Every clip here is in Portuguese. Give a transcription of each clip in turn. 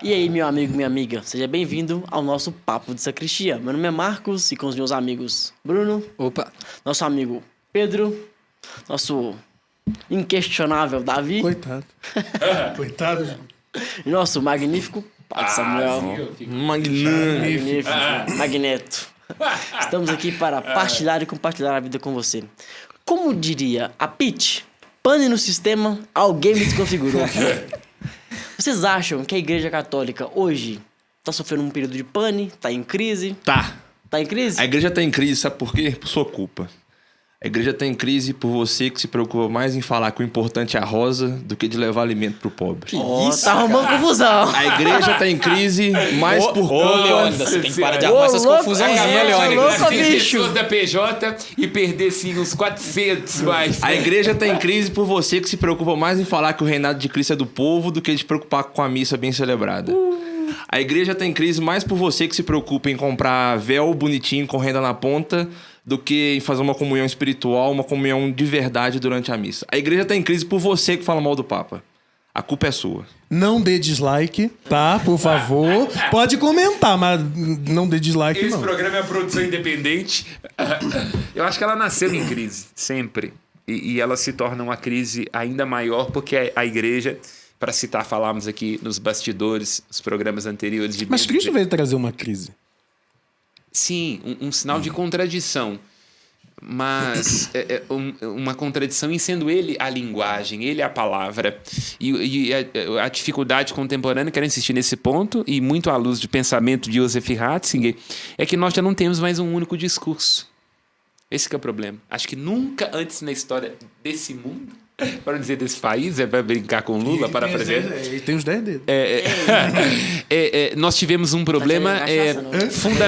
E aí, meu amigo, minha amiga, seja bem-vindo ao nosso Papo de Sacristia. Meu nome é Marcos e com os meus amigos Bruno, Opa, nosso amigo Pedro, nosso inquestionável Davi Coitado. Coitado, gente. e nosso magnífico Padre Samuel. Magnífico. Magneto. Estamos aqui para partilhar e compartilhar a vida com você. Como diria a Pitty, pane no sistema, alguém me desconfigurou. Vocês acham que a Igreja Católica hoje está sofrendo um período de pane? Está em crise? Tá. Está em crise? A igreja tá em crise, sabe por quê? Por sua culpa. A igreja tá em crise por você que se preocupa mais em falar que o importante é a rosa do que de levar alimento pro pobre. Tá arrumando confusão. A igreja tá em crise mais por conta... Leônidas, você tem que parar de arrumar essas louco, confusões, é, Leônidas. louco, As bicho. pessoas da PJ e perder, sim, uns 400 mais. A igreja tá em crise por você que se preocupa mais em falar que o reinado de Cristo é do povo do que de se preocupar com a missa bem celebrada. A igreja tá em crise mais por você que se preocupa em comprar véu bonitinho com renda na ponta do que em fazer uma comunhão espiritual, uma comunhão de verdade durante a missa. A igreja tá em crise por você que fala mal do Papa. A culpa é sua. Não dê dislike, tá? Por favor. Pode comentar, mas não dê dislike, Esse não. programa é produção independente. Eu acho que ela nasceu em crise, sempre. E ela se torna uma crise ainda maior porque a igreja, para citar, falamos aqui nos bastidores, nos programas anteriores de Mas Cristo veio trazer uma crise. Sim, um sinal de contradição. Mas uma contradição em sendo ele a linguagem, ele a palavra. E a dificuldade contemporânea, quero insistir nesse ponto, e muito à luz do pensamento de Joseph Ratzinger, é que nós já não temos mais um único discurso. Esse que é o problema. Acho que nunca antes na história desse mundo, para não dizer desse país, é para brincar com Lula, para fazer. Ele tem os 10 dedos. Nós tivemos um problema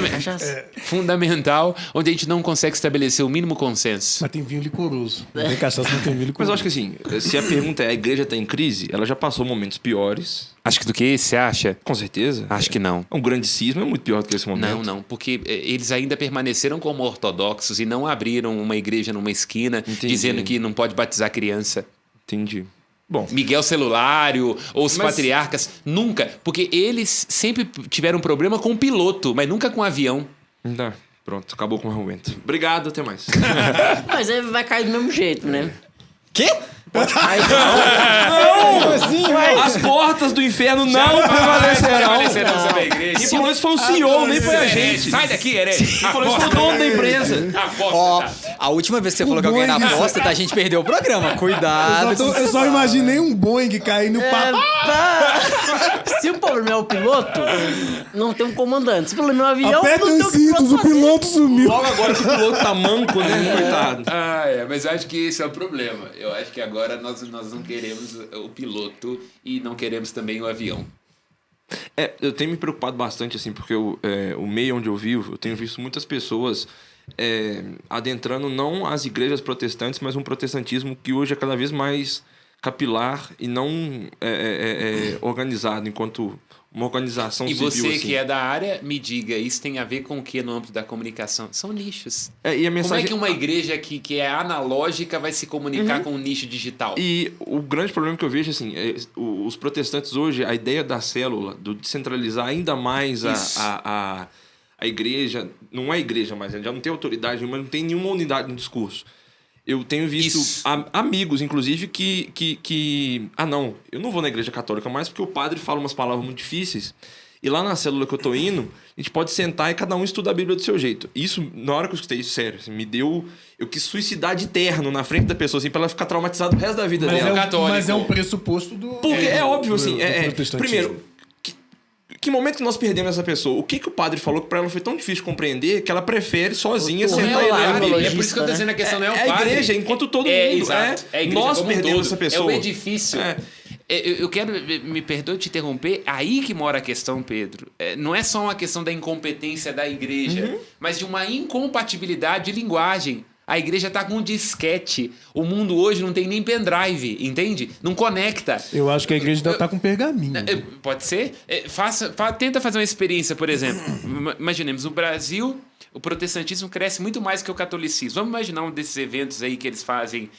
Cachaça. fundamental, onde a gente não consegue estabelecer o mínimo consenso. Mas tem vinho licoroso. Não tem cachaça, não tem vinho licoroso. Mas eu acho que assim, se a pergunta é a igreja tá em crise, ela já passou momentos piores, Acho que do que esse, você acha? com certeza. Acho que não. Um grande cisma é muito pior do que esse momento. Não, porque eles ainda permaneceram como ortodoxos e não abriram uma igreja numa esquina Entendi. dizendo que não pode batizar criança. Entendi. Bom, Miguel Celulário ou os Mas- patriarcas, nunca. Porque eles sempre tiveram problema com o piloto, mas nunca com o avião. tá. Pronto, acabou com o argumento. Obrigado, até mais. Mas aí vai cair do mesmo jeito, né? Quê? As portas do inferno não prevalecerão. Prevalecerão sobre a igreja. Quem falou isso foi o CEO, nem foi a gente. Sai daqui, herege. Quem falou isso foi o dono da empresa. Ó, Aposta. a última vez que você falou que alguém na aposta, tá, a gente perdeu o programa. Cuidado. Eu só imaginei um Boeing cair no papo. Se o problema é o piloto, não tem um comandante. Se o problema é o avião, Aperta não tem os o cintos, piloto o piloto sumiu. Logo agora que o piloto tá manco, né? Coitado. Mas eu acho que esse é o problema. Eu acho que agora nós não queremos o piloto e não queremos também o avião. Eu tenho me preocupado bastante, assim, porque o meio onde eu vivo, eu tenho visto muitas pessoas adentrando não as igrejas protestantes, mas um protestantismo que hoje é cada vez mais capilar e não organizado, enquanto uma organização E civil, você assim. que é da área, me diga, isso tem a ver com o que no âmbito da comunicação? São nichos. E a Como é mensagem... que uma igreja que é analógica vai se comunicar com um nicho digital? E o grande problema que eu vejo, assim, os protestantes hoje, a ideia da célula, do descentralizar ainda mais a igreja, não é igreja mais, já não tem autoridade, mas não tem nenhuma unidade no discurso. Eu tenho visto Isso. amigos, inclusive, que... Ah, não, eu não vou na igreja católica mais porque o padre fala umas palavras muito difíceis. E lá na célula que eu tô indo, a gente pode sentar e cada um estuda a Bíblia do seu jeito. Isso, na hora que eu escutei isso, sério, assim, me deu... Eu quis suicidar de terno na frente da pessoa, assim, pra ela ficar traumatizada o resto da vida dela. católico. Mas é um pressuposto do... Porque é óbvio, assim, do protestantismo. primeiro, que momento que nós perdemos essa pessoa? O que o padre falou que pra ela foi tão difícil de compreender que ela prefere sozinha sentar e ler a Bíblia? É por isso que eu tô dizendo a questão não é o É a padre. igreja, enquanto todo mundo. Exato. É a igreja nós como um perdemos todo. essa pessoa. É o edifício. Eu quero, me perdoe te interromper, aí que mora a questão, Pedro. Não é só uma questão da incompetência da igreja, mas de uma incompatibilidade de linguagem. A igreja tá com um disquete. O mundo hoje não tem nem pendrive, entende? Não conecta. Eu acho que a igreja ainda tá com pergaminho. Pode ser? Tenta fazer uma experiência, por exemplo. Imaginemos, o Brasil O protestantismo cresce muito mais que o catolicismo. Vamos imaginar um desses eventos aí que eles fazem,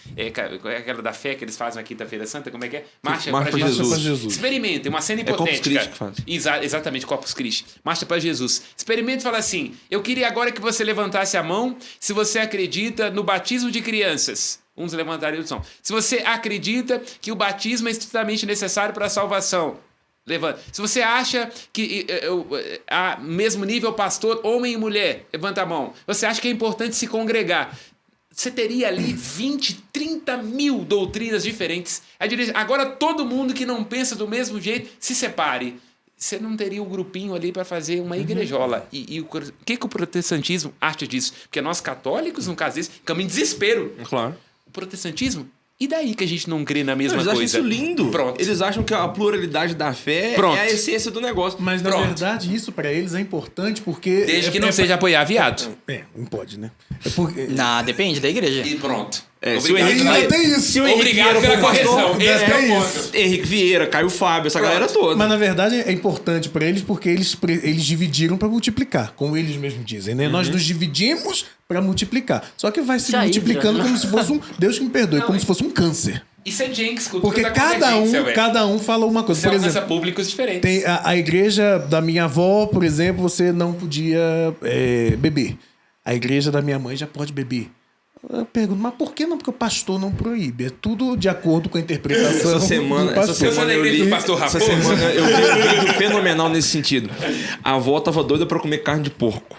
aquela da fé que eles fazem na Quinta-feira Santa, como é que é? Marcha para Marcha pra Jesus. Experimentem, uma cena Corpus hipotética. Christi que faz. Exatamente, Corpus Christi. Marcha para Jesus. Experimente e fala assim: eu queria agora que você levantasse a mão se você acredita no batismo de crianças. Uns levantariam o som. Se você acredita que o batismo é estritamente necessário para a salvação, levanta. Se você acha que a mesmo nível pastor, homem e mulher, levanta a mão. Você acha que é importante se congregar. Você teria ali 20, 30 mil doutrinas diferentes. Agora todo mundo que não pensa do mesmo jeito, se separe. Você não teria um grupinho ali para fazer uma igrejola. E o que o protestantismo acha disso? Porque nós católicos, no caso desse, ficamos em desespero. Claro. O protestantismo? E daí que a gente não crê na mesma Eles coisa? acham isso lindo. Pronto. Eles acham que a pluralidade da fé Pronto. é a essência do negócio. Mas, na Pronto. verdade, isso pra eles é importante porque... Desde que não seja apoiar viado. Não pode, né? É porque... Não, depende da igreja. E pronto. Se o Henrique Ainda tem isso. se o Henrique Obrigado Vieira pela for pastor, correção. Esse é o ponto. Henrique Vieira, Caio Fábio, essa galera toda. Mas, na verdade, é importante pra eles porque eles dividiram pra multiplicar, como eles mesmos dizem, né? Nós nos dividimos pra multiplicar. Só que vai se Isso aí, multiplicando Hidra. como se fosse um... Deus que me perdoe, Não, como é- se fosse um câncer. Isso é Jenks, cultura Porque da convergência, velho. cada um fala uma coisa. Você Por alcança exemplo, públicos diferentes. tem a igreja da minha avó, por exemplo, você não podia beber. A igreja da minha mãe já pode beber. Eu pergunto, mas por que não? Porque o pastor não proíbe. É tudo de acordo com a interpretação Essa semana, do pastor. Eu sou da igreja do pastor essa Raposo. semana eu vi um vídeo fenomenal nesse sentido. A avó tava doida pra comer carne de porco.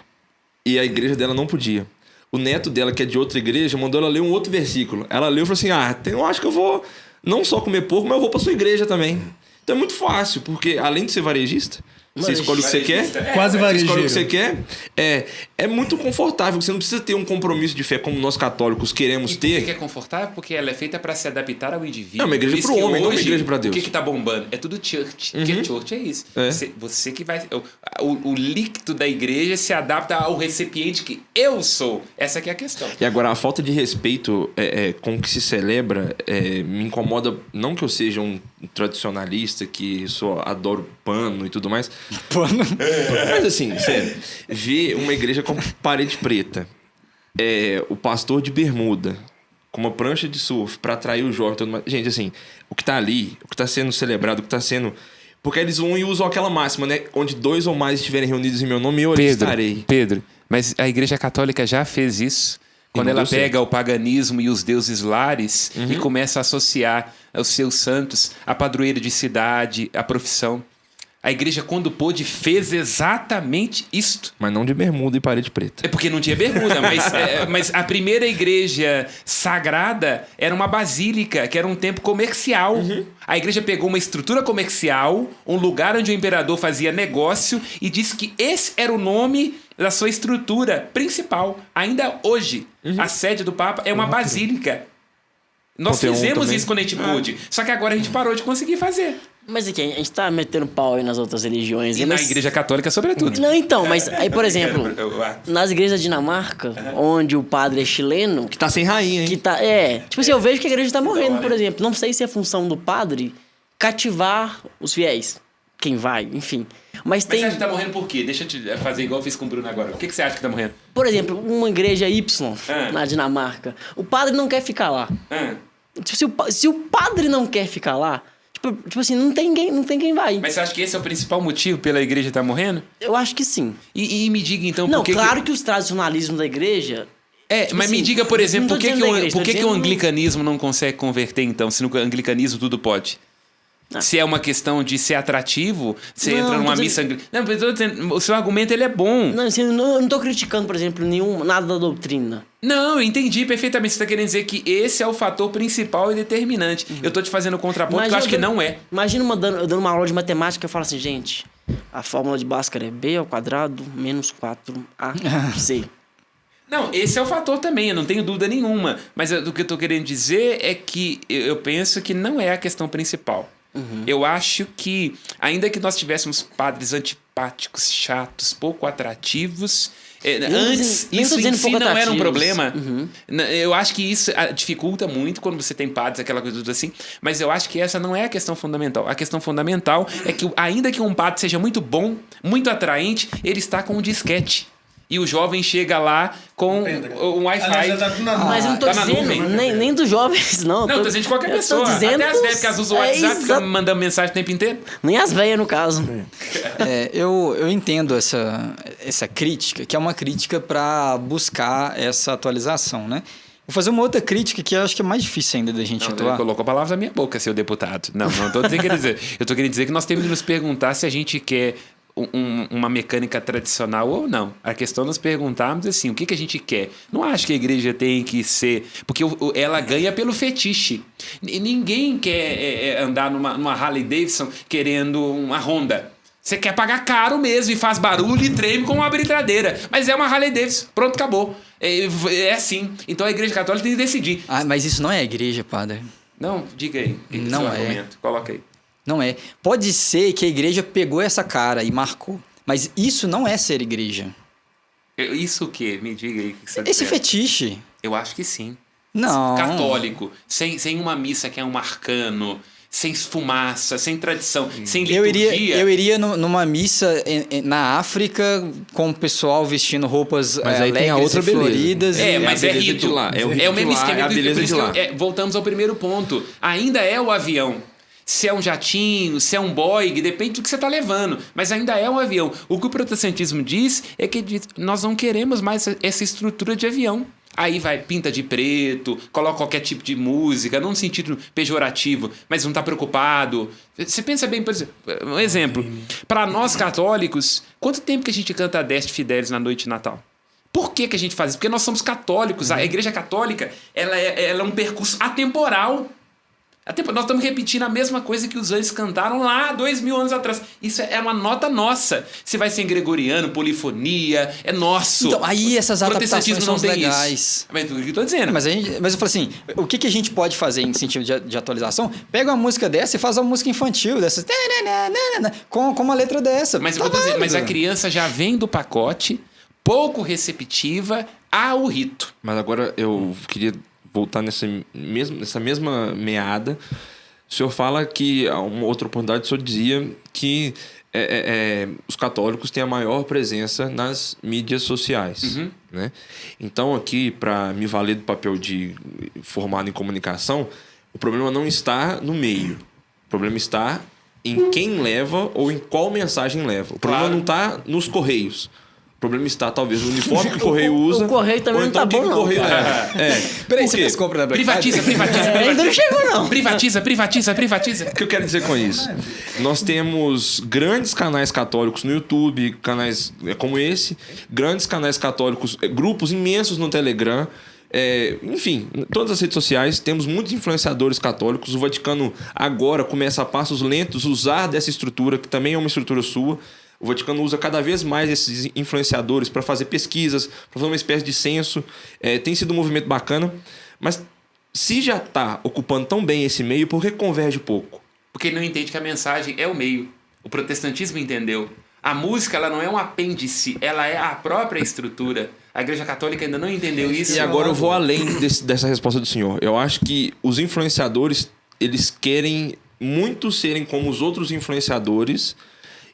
E a igreja dela não podia. O neto dela, que é de outra igreja, mandou ela ler um outro versículo. Ela leu e falou assim: eu acho que eu vou não só comer porco, mas eu vou pra sua igreja também. Então é muito fácil, porque além de ser varejista, você escolhe o que você quer. Quase Você escolhe o que você varejeiro. quer. É muito confortável. Você não precisa ter um compromisso de fé como nós católicos queremos E por que ter. é confortável? Porque ela é feita para se adaptar ao indivíduo. É uma igreja Por isso pro que homem, não uma hoje, igreja pra Deus. O que tá bombando? É tudo church. O que é church? É isso. É. Você que vai... O líquido da igreja se adapta ao recipiente que eu sou. Essa que é a questão. E agora, a falta de respeito com o que se celebra me incomoda. Não que eu seja um tradicionalista, que adoro pano e tudo mais. Pano. Mas assim, sério, ver uma igreja com parede preta, o pastor de bermuda, com uma prancha de surf pra atrair o jovem, tudo mais. Gente, assim, o que tá ali, o que tá sendo celebrado, o que tá sendo... Porque eles vão e usam aquela máxima, né? Onde 2 ou mais estiverem reunidos em meu nome, eu ali estarei. Pedro, mas a igreja católica já fez isso. Quando não ela deu certo. pega o paganismo e os deuses lares e começa a associar os seus santos a padroeiro de cidade, a profissão. A igreja, quando pôde, fez exatamente isto. Mas não de bermuda e parede preta. É porque não tinha bermuda, mas a primeira igreja sagrada era uma basílica, que era um templo comercial. A igreja pegou uma estrutura comercial, um lugar onde o imperador fazia negócio, e disse que esse era o nome da sua estrutura principal. Ainda hoje, a sede do Papa é uma basílica. Nós Panteão fizemos também. isso quando a gente pôde. Só que agora a gente parou de conseguir fazer. Mas aqui, a gente tá metendo pau aí nas outras religiões. E mas... na igreja católica, sobretudo. Não, então, mas aí, por exemplo, Eu- nas igrejas da Dinamarca, onde o padre é chileno, Que tá sem rainha, hein? que tá. Tipo assim, eu vejo que a igreja tá morrendo, por exemplo. Não sei se é função do padre cativar os fiéis. Quem vai, enfim. Mas Mas tem, você acha que tá morrendo por quê? Deixa eu te fazer igual eu fiz com o Bruno agora. Por que você acha que tá morrendo? por exemplo, uma igreja Y Ah. na Dinamarca. O padre não quer ficar lá. Ah, Tipo, se o padre não quer ficar lá, tipo assim, não tem quem vai. mas você acha que esse é o principal motivo pela igreja estar morrendo? Eu acho que sim. E me diga então Não, por que... claro que os tradicionalismos da igreja. Tipo mas me assim, diga, por exemplo, não tô por que, dizendo que, da igreja, por tô que, que o dizendo- anglicanismo não consegue converter, então, se no anglicanismo tudo pode? Ah. Se é uma questão de ser atrativo, você Não, entra numa tô missa anglicana... Não, mas eu tô dizendo, o seu argumento ele é bom. Não, assim, eu não tô criticando, por exemplo, nada da doutrina. Não, eu entendi perfeitamente. Você está querendo dizer que esse é o fator principal e determinante. Eu tô te fazendo contraponto, porque eu acho que não é. Imagina eu dando uma aula de matemática e eu falo assim, gente, a fórmula de Bhaskara é B ao quadrado menos 4AC. Não, esse é o fator também, eu não tenho dúvida nenhuma. Mas o que eu tô querendo dizer é que eu penso que não é a questão principal. Eu acho que, ainda que nós tivéssemos padres antipáticos, chatos, pouco atrativos, antes nem tô isso em dizendo si pouco não era um atrativos. problema. Eu acho que isso dificulta muito quando você tem padres, aquela coisa tudo assim. Mas eu acho que essa não é a questão fundamental. A questão fundamental é que, ainda que um padre seja muito bom, muito atraente, ele está com um disquete. E o jovem chega lá com um Wi-Fi. Mas eu não tô tá na dizendo nuvem. nem dos jovens, não. Não, tô dizendo de qualquer pessoa. Até as velhas que as usam o WhatsApp ficam mandando mensagem o tempo inteiro. Nem as velhas, no caso. Eu entendo essa crítica, que é uma crítica para buscar essa atualização, né? Vou fazer uma outra crítica que eu acho que é mais difícil ainda da gente Não, atuar. ele colocou palavras na minha boca, seu deputado. Não tô querendo dizer. Eu tô querendo dizer que nós temos de nos perguntar se a gente quer uma mecânica tradicional ou não. A questão é nós perguntarmos assim, o que a gente quer? Não acho que a igreja tem que ser... Porque ela ganha pelo fetiche. Ninguém quer andar numa Harley Davidson querendo uma Honda. Você quer pagar caro mesmo e faz barulho e treme com uma britradeira. Mas é uma Harley Davidson. Pronto, acabou. É assim. Então a igreja católica tem que decidir. Mas isso não é a igreja, padre. Não, diga aí. Não seu é. argumento. Coloca aí. Não é. Pode ser que a igreja pegou essa cara e marcou. Mas isso não é ser igreja. Isso o quê? Me diga aí o que você está Esse dizendo. fetiche. Eu acho que sim. Não. Católico. Sem uma missa que é um arcano. Sem fumaça, sem tradição, sem Eu liturgia. iria numa missa na África com o pessoal vestindo roupas Mas aí tem a alegres outra e beleza. floridas. Mas a é beleza rito. de lá. É o rito o mesmo de lá, esquema. é a beleza Por isso de que lá. voltamos ao primeiro ponto. Ainda é o avião. Se é um jatinho, se é um Boeing, depende do que você está levando. Mas ainda é um avião. O que o protestantismo diz é que nós não queremos mais essa estrutura de avião. Aí pinta de preto, coloca qualquer tipo de música, não no sentido pejorativo, mas não está preocupado. Você pensa bem, por exemplo, um exemplo. Para nós católicos, quanto tempo que a gente canta a Deste Fidelis na noite de Natal? Por que a gente faz isso? Porque nós somos católicos. A igreja católica ela é um percurso atemporal. Nós estamos repetindo a mesma coisa que os anjos cantaram lá 2000 anos atrás. Isso é uma nota nossa. Se vai ser em gregoriano, polifonia, é nosso. Então, aí essas adaptações são tem legais. isso. Mas o que eu estou dizendo? Mas eu falo assim, o que a gente pode fazer em sentido de atualização? Pega uma música dessa e faz uma música infantil dessas com uma letra dessa. Mas, Tá eu vou dizer, mas a válido. criança já vem do pacote, pouco receptiva ao rito. Mas agora eu queria voltar nessa mesma meada. O senhor fala que, a uma outra oportunidade, o senhor dizia que os católicos têm a maior presença nas mídias sociais. Né? Então, aqui, para me valer do papel de formado em comunicação, o problema não está no meio. O problema está em quem leva ou em qual mensagem leva. O problema não está nos correios. O problema está, talvez, no uniforme que o correio usa. O correio também ou não tá então o que bom, o correio não. leva. Peraí, Por você quê? fez compra da Black Privatiza. Ainda não chegou, não. Privatiza. O que eu quero dizer com isso? Nós temos grandes canais católicos no YouTube, canais como esse, grandes canais católicos, grupos imensos no Telegram. Enfim, em todas as redes sociais temos muitos influenciadores católicos. O Vaticano agora começa a passos lentos usar dessa estrutura, que também é uma estrutura sua. O Vaticano usa cada vez mais esses influenciadores para fazer pesquisas, para fazer uma espécie de censo. Tem sido um movimento bacana. Mas se já está ocupando tão bem esse meio, por que converge pouco? Porque ele não entende que a mensagem é o meio. O protestantismo entendeu. A música ela não é um apêndice, ela é a própria estrutura. A Igreja Católica ainda não entendeu isso. E agora eu vou além dessa resposta do senhor. Eu acho que os influenciadores, eles querem muito serem como os outros influenciadores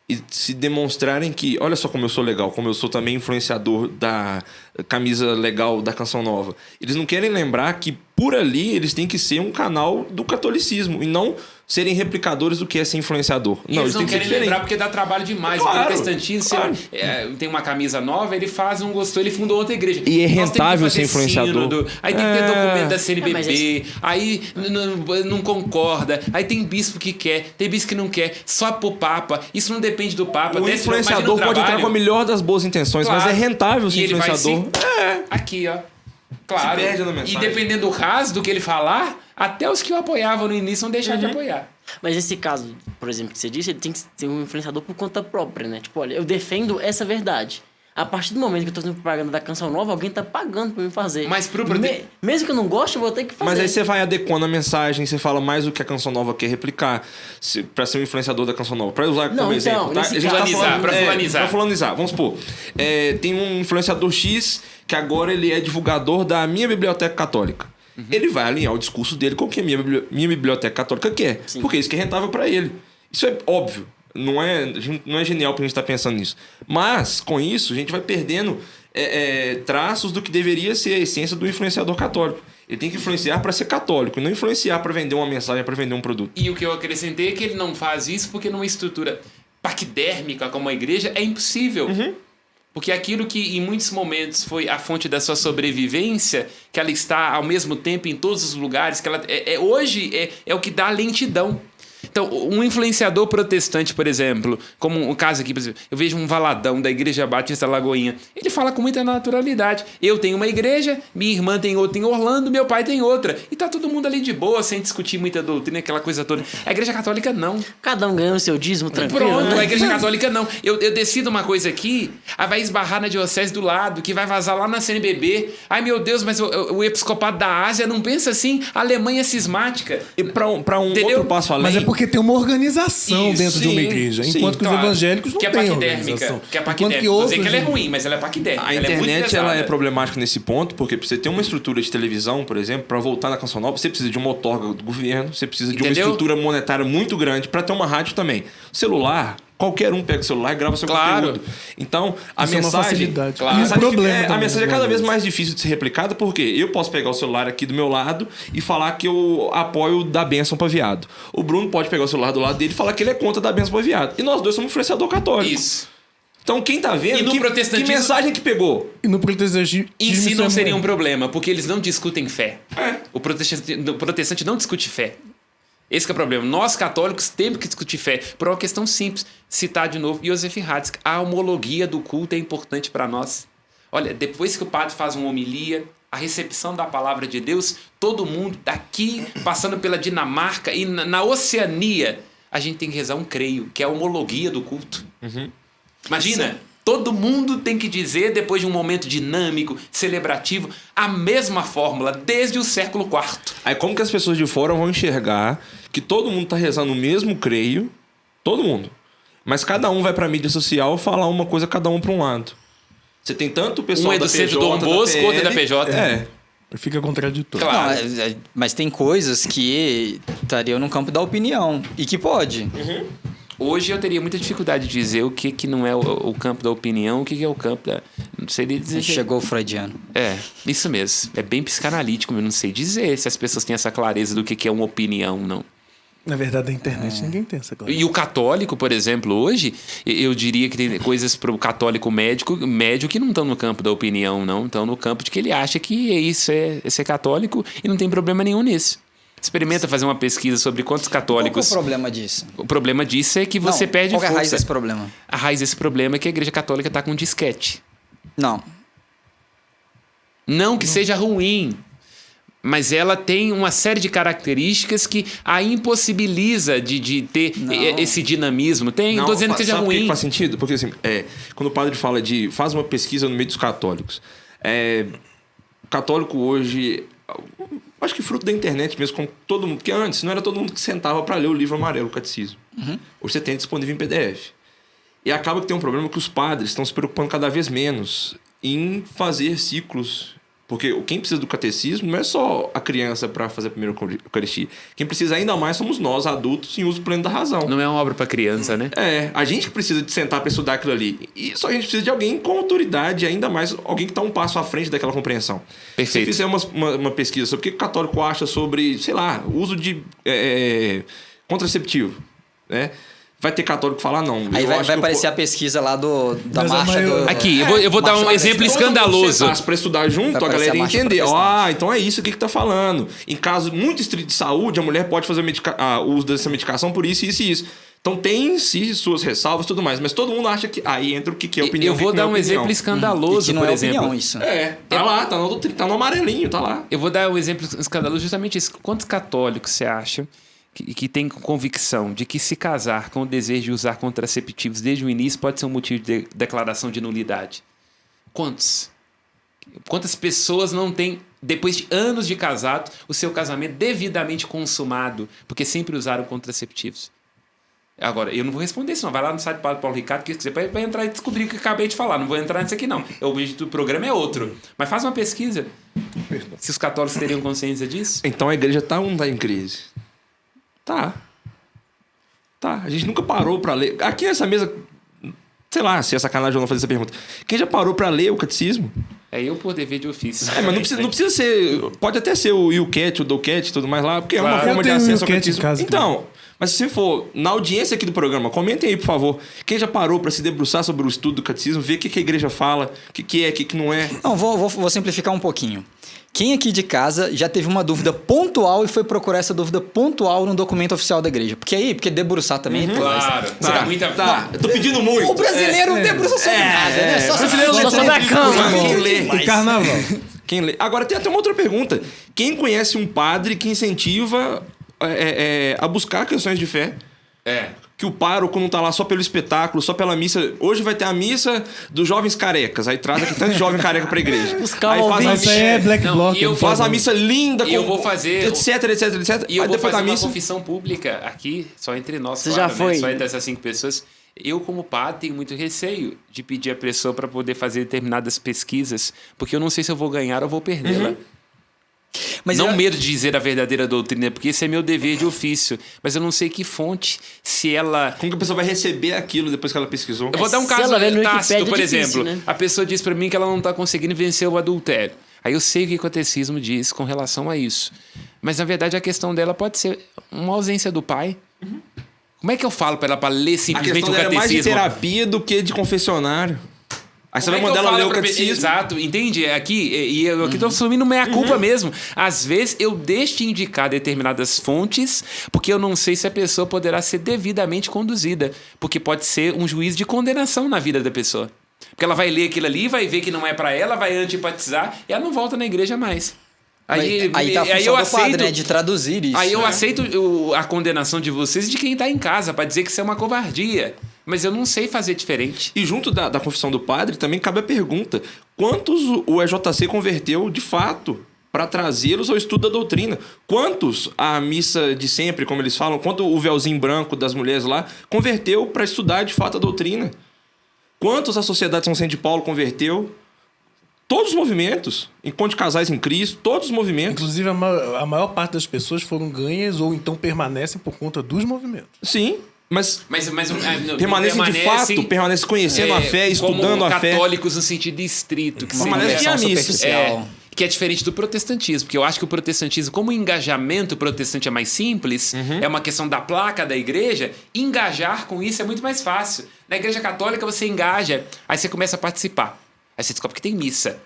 e se demonstrarem que, olha só como eu sou legal, como eu sou também influenciador da camisa legal da Canção Nova. Eles não querem lembrar que por ali eles têm que ser um canal do catolicismo e não serem replicadores do que é ser influenciador. E Não, eles não têm que ser querem diferente. lembrar porque dá trabalho demais. Claro, O protestantismo claro. tem uma camisa nova, ele faz, não gostou, ele fundou outra igreja. E é Nós temos que rentável fazer ser influenciador. sínodo, aí tem que ter documento da mas CNBB, aí não concorda, aí tem bispo que quer, tem bispo que não quer, só pro Papa. Isso não depende do Papa. O Imagina influenciador pode entrar trabalho. com a melhor das boas intenções, Claro. mas é rentável E ser ele vai influenciador. Aqui, ó. Claro. Se perde na mensagem. E dependendo do raso do que ele falar, até os que o apoiavam no início vão deixar de apoiar. Mas esse caso, por exemplo, que você disse, ele tem que ser um influenciador por conta própria, né? Tipo, olha, eu defendo essa verdade. A partir do momento que eu tô fazendo propaganda da Canção Nova, alguém tá pagando pra me fazer. Mas pro mesmo que eu não goste, eu vou ter que fazer. Mas aí você vai adequando a mensagem, você fala mais o que a Canção Nova quer replicar, pra ser um influenciador da Canção Nova. Pra usar como Não, exemplo, então, tá? nesse A gente caso- Pra fulanizar. Vamos supor. Tem um influenciador X que agora ele é divulgador da minha biblioteca católica. Ele vai alinhar o discurso dele com o que a minha biblioteca católica quer. Sim. Porque isso que é rentável pra ele. Isso é óbvio. Não é genial pra gente estar pensando nisso. Mas, com isso, a gente vai perdendo traços do que deveria ser a essência do influenciador católico. Ele tem que influenciar para ser católico, e não influenciar para vender uma mensagem, para vender um produto. E o que eu acrescentei é que ele não faz isso porque numa estrutura paquidérmica como a igreja é impossível. Porque aquilo que em muitos momentos foi a fonte da sua sobrevivência, que ela está ao mesmo tempo em todos os lugares, que ela hoje é o que dá a lentidão. Então, um influenciador protestante, por exemplo, como o caso aqui, por exemplo, eu vejo um Valadão da Igreja Batista Lagoinha, ele fala com muita naturalidade. Eu tenho uma igreja, minha irmã tem outra em Orlando, meu pai tem outra. E tá todo mundo ali de boa, sem discutir muita doutrina, aquela coisa toda. A Igreja Católica não. Cada um ganhando o seu dízimo tranquilo, Pronto, né? a Igreja Católica não. Eu decido uma coisa aqui, aí vai esbarrar na diocese do lado, que vai vazar lá na CNBB. Ai, meu Deus, mas o episcopado da Ásia não pensa assim? A Alemanha é cismática. E para um Entendeu? outro passo além... Mas é porque tem uma organização Isso, dentro de uma sim, igreja, sim, enquanto que os claro. evangélicos não Que é têm paquidérmica. organização. Que é Enquanto paquidérmica. que Não vou outros... dizer que ela é ruim, mas ela é paquidérmica. A ela é muito internet ela é pesada. problemática nesse ponto, porque pra você ter uma estrutura de televisão, por exemplo, para voltar na Canção Nova, você precisa de uma outorga do governo, você precisa de uma Entendeu? estrutura monetária muito grande para ter uma rádio também. Celular, qualquer um pega o celular e grava seu Claro. conteúdo. Então, a Isso é uma mensagem, facilidade. Claro. E a o mensagem, problema a também, mensagem é cada né? vez mais difícil de ser replicada, porque eu posso pegar o celular aqui do meu lado e falar que eu apoio dar bênção para viado. O Bruno pode pegar o celular do lado dele e falar que ele é contra dar bênção para viado. E nós dois somos influenciador católico. Isso. Então, quem tá vendo, E no que protestantismo- mensagem que pegou? E no protestantismo... Em si isso não é seria um muito- problema, porque eles não discutem fé. O protestante não discute fé. Esse que é o problema. Nós, católicos, temos que discutir fé por uma questão simples. Citar de novo Joseph Ratzinger. A homologia do culto é importante para nós. Olha, depois que o padre faz uma homilia, a recepção da palavra de Deus, todo mundo daqui, passando pela Dinamarca e na Oceania, a gente tem que rezar um creio, que é a homologia do culto. Imagina, todo mundo tem que dizer, depois de um momento dinâmico, celebrativo, a mesma fórmula, desde o século IV. Aí como que as pessoas de fora vão enxergar que todo mundo tá rezando o mesmo creio, todo mundo, mas cada um vai pra mídia social falar uma coisa, cada um pra um lado. Você tem tanto o pessoal Um é do da centro PJ, Dom Bosco, da outro é da PL, PJ. É. Fica contraditório. Claro. Não, mas tem coisas que estariam no campo da opinião e que pode. Hoje eu teria muita dificuldade de dizer o que não é o campo da opinião, o que é o campo da... Não sei dizer. Chegou o freudiano. É, isso mesmo. É bem psicanalítico, eu não sei dizer se as pessoas têm essa clareza do que é uma opinião, não. Na verdade, na internet ninguém tem essa coisa. E o católico, por exemplo, hoje, eu diria que tem coisas para o católico médio que não estão no campo da opinião, não. Estão no campo de que ele acha que isso é ser católico e não tem problema nenhum nisso. Experimenta fazer uma pesquisa sobre quantos Qual que é católicos... o problema disso? O problema disso é que você Não, perde qual que é a raiz força. desse problema? A raiz desse problema é que a Igreja Católica está com um disquete. Não. Não que seja ruim, mas ela tem uma série de características que a impossibiliza de ter esse dinamismo. Não estou dizendo que seja sabe por que ruim. faz sentido? Porque assim, quando o padre fala faz uma pesquisa no meio dos católicos, o católico hoje, acho que fruto da internet mesmo, como todo mundo, porque antes não era todo mundo que sentava para ler o livro amarelo, o catecismo. Hoje você tem disponível em PDF. E acaba que tem um problema que os padres estão se preocupando cada vez menos em fazer ciclos. Porque quem precisa do catecismo não é só a criança para fazer a primeira Eucaristia. Quem precisa ainda mais somos nós, adultos, em uso pleno da razão. Não é uma obra para criança, né? A gente que precisa de sentar para estudar aquilo ali. E só a gente precisa de alguém com autoridade, ainda mais alguém que está um passo à frente daquela compreensão. Perfeito. Se fizer uma pesquisa sobre o que o católico acha sobre, sei lá, o uso de contraceptivo, né? Vai ter católico que falar não. Aí Eu vai acho que aparecer a pesquisa lá da Mas a marcha maior- do... Aqui, eu vou dar um exemplo escandaloso. Para estudar junto, Vai a galera aparecer a ia marcha entender. protestante. Então é isso que tá falando. Em caso muito estrito de saúde, a mulher pode fazer o uso dessa medicação por isso, isso e isso. Então tem em si suas ressalvas e tudo mais. Mas todo mundo acha que aí entra o que é opinião. Eu vou o que não dar é um opinião. exemplo escandaloso, E que não por é exemplo. opinião isso. Tá lá, tá no amarelinho, tá lá. Eu vou dar um exemplo escandaloso justamente isso. Quantos católicos você acha que tem convicção de que se casar com o desejo de usar contraceptivos desde o início pode ser um motivo de declaração de nulidade? Quantos? Quantas pessoas não têm, depois de anos de casado, o seu casamento devidamente consumado porque sempre usaram contraceptivos? Agora, eu não vou responder isso não. Vai lá no site do Padre Paulo Ricardo que você vai entrar e descobrir o que eu acabei de falar. Não vou entrar nisso aqui não. O objetivo do programa é outro. Mas faz uma pesquisa. Se os católicos teriam consciência disso. Então a igreja tá ou não tá em crise? Tá. A gente nunca parou para ler. Aqui nessa mesa, sei lá, se é sacanagem ou não fazer essa pergunta. Quem já parou pra ler o catecismo? É eu por dever de ofício. Mas não precisa ser... Pode até ser o YouCat, o DoCat e tudo mais lá, porque é uma Claro. forma de Eu tenho acesso ao YouCat em catecismo. casa Então, mas se você for na audiência aqui do programa, comentem aí, por favor. Quem já parou pra se debruçar sobre o estudo do catecismo, ver o que a igreja fala, o que é, o que não é. Não, vou simplificar um pouquinho. Quem aqui de casa já teve uma dúvida pontual e foi procurar essa dúvida pontual no documento oficial da igreja? Porque debruçar também... Claro. Você dá muita... Eu tô pedindo muito. O brasileiro debruça sobre nada, né? Só Só sobre a cama. Quem lê? E carnaval. Quem lê? Agora tem até uma outra pergunta. Quem conhece um padre que incentiva a buscar questões de fé? Que o pároco não tá lá só pelo espetáculo, só pela missa. Hoje vai ter a missa dos jovens carecas. Aí traz aqui tanto de jovem careca pra igreja. Buscar Aí o faz a ouvinte. Mas isso aí é black Não, bloc. e eu não Faz faz a missa linda, E eu vou fazer- etc. E eu Aí vou depois fazer da uma missa. confissão pública aqui, só entre nós, Você claro, já foi? né? Só entre essas 5 pessoas. Eu, como padre, tenho muito receio de pedir a pessoa para poder fazer determinadas pesquisas, porque eu não sei se eu vou ganhar ou vou perdê-la. Mas Não medo de dizer a verdadeira doutrina, porque esse é meu dever de ofício. Mas eu não sei que fonte, se ela... Como que a pessoa vai receber aquilo depois que ela pesquisou? Eu vou dar um Se caso ela vê no tácito, Wikipédia, por é difícil, exemplo. né? A pessoa diz para mim que ela não está conseguindo vencer o adultério. Aí eu sei o que o catecismo diz com relação a isso. Mas, na verdade, a questão dela pode ser uma ausência do pai. Como é que eu falo para ela para ler A simplesmente questão o dela é mais de catecismo? terapia do que de confessionário. Aí você vai Como é que mandar eu ela ler falo o pra catecismo. Exato, entende? Aqui eu aqui tô assumindo meia culpa mesmo. Às vezes eu deixo de indicar determinadas fontes porque eu não sei se a pessoa poderá ser devidamente conduzida. Porque pode ser um juiz de condenação na vida da pessoa. Porque ela vai ler aquilo ali, vai ver que não é pra ela, vai antipatizar e ela não volta na igreja mais. aí tá a aí função do padre, né? De traduzir isso. Aí eu né? aceito a condenação de vocês e de quem tá em casa pra dizer que isso é uma covardia. Mas eu não sei fazer diferente. E junto da confissão do padre, também cabe a pergunta: quantos o EJC converteu de fato para trazê-los ao estudo da doutrina? Quantos a missa de sempre, como eles falam, quanto o véuzinho branco das mulheres lá, converteu para estudar de fato a doutrina? Quantos a Sociedade São Vicente de Paulo converteu? Todos os movimentos, Encontro de Casais em Cristo, todos os movimentos. Inclusive, a maior parte das pessoas foram ganhas ou então permanecem por conta dos movimentos. Sim, mas Não permanecem de fato, permanecem conhecendo a fé, estudando a fé. católicos no sentido estrito. Que Permanece seria- de missa. superficial. que é diferente do protestantismo, porque eu acho que o protestantismo, como o engajamento protestante é mais simples, é uma questão da placa da igreja, engajar com isso é muito mais fácil. Na igreja católica você engaja, aí você começa a participar. Aí você descobre que tem missa,